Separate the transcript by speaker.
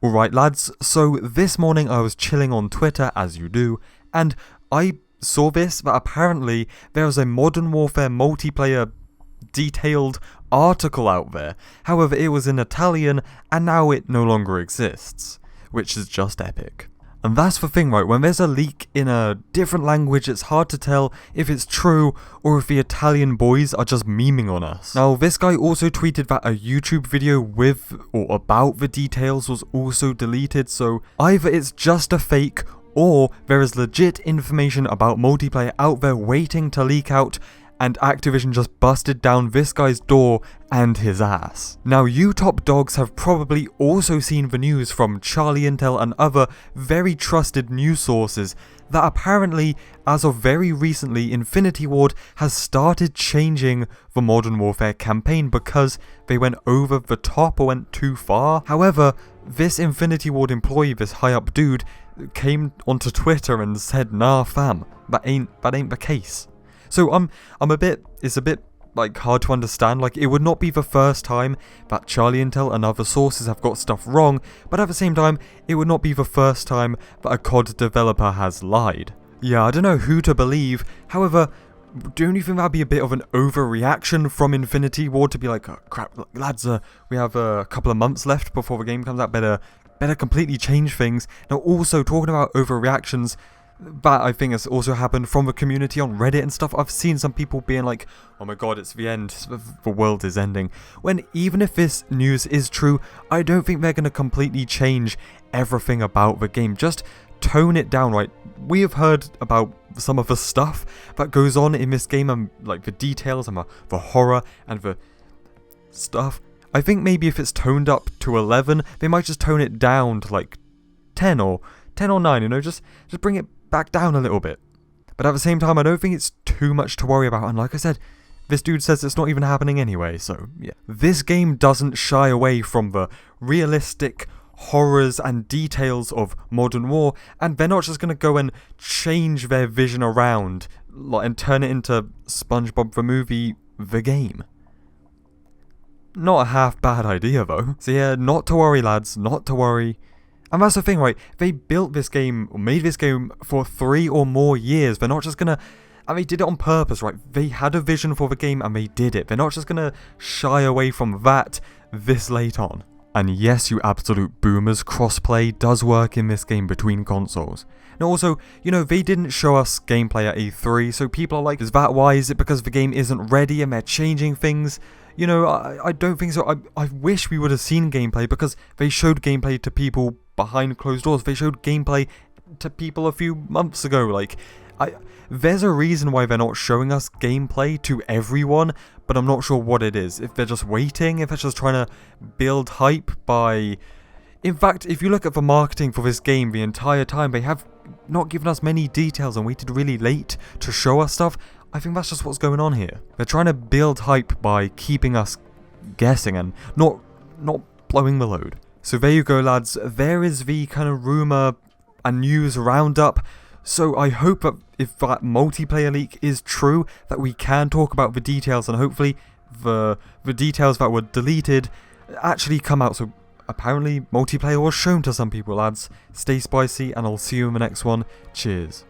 Speaker 1: Alright lads, so this morning I was chilling on Twitter, as you do, and I saw this, that apparently there is a Modern Warfare multiplayer detailed article out there. However, it was in Italian, and now it no longer exists, which is just epic. And that's the thing, right? When there's a leak in a different language, it's hard to tell if it's true or if the Italian boys are just memeing on us. Now, this guy also tweeted that a YouTube video with or about the details was also deleted, so either it's just a fake or there is legit information about multiplayer out there waiting to leak out, and Activision just busted down this guy's door and his ass. Now, you top dogs have probably also seen the news from Charlie Intel and other very trusted news sources that apparently, as of very recently, Infinity Ward has started changing the Modern Warfare campaign because they went over the top or went too far. However, this Infinity Ward employee, this high up dude, came onto Twitter and said, "Nah fam, that ain't the case." So it's a bit like hard to understand. Like, it would not be the first time that Charlie Intel and other sources have got stuff wrong, but at the same time, it would not be the first time that a COD developer has lied. Yeah, I don't know who to believe. However, don't you think that'd be a bit of an overreaction from Infinity Ward to be like, oh, crap, lads, we have a couple of months left before the game comes out, better completely change things. Now, also talking about overreactions, that I think has also happened from the community on Reddit and stuff. I've seen some people being like, oh my god, it's the end, the world is ending. When even if this news is true, I don't think they're going to completely change everything about the game. Just tone it down, right? We have heard about some of the stuff that goes on in this game and like the details and the horror and the stuff. I think maybe if it's toned up to 11, they might just tone it down to like 10 or 9, you know, just bring it back down a little bit. But at the same time, I don't think it's too much to worry about, and like I said, this dude says it's not even happening anyway, so yeah. This game doesn't shy away from the realistic horrors and details of modern war, and they're not just going to go and change their vision around and turn it into SpongeBob the movie, the game. Not a half bad idea though. So yeah, not to worry lads, not to worry. And that's the thing, right? They built this game, or made this game for 3 or more years. They're not just gonna, and they did it on purpose, right? They had a vision for the game and they did it. They're not just gonna shy away from that this late on. And yes, you absolute boomers, crossplay does work in this game between consoles. Now also, you know, they didn't show us gameplay at E3, so people are like, is that why? Is it because the game isn't ready and they're changing things? You know, I don't think so. I wish we would have seen gameplay, because they showed gameplay to people behind closed doors. They showed gameplay to people a few months ago. Like, there's a reason why they're not showing us gameplay to everyone, but I'm not sure what it is. If they're just waiting, if they're just trying to build hype by... In fact, if you look at the marketing for this game the entire time, they have not given us many details and waited really late to show us stuff. I think that's just what's going on here. They're trying to build hype by keeping us guessing and not blowing the load. So there you go lads, there is the kind of rumour and news roundup. So I hope that if that multiplayer leak is true, that we can talk about the details, and hopefully the details that were deleted actually come out. So apparently multiplayer was shown to some people lads. Stay spicy and I'll see you in the next one. Cheers.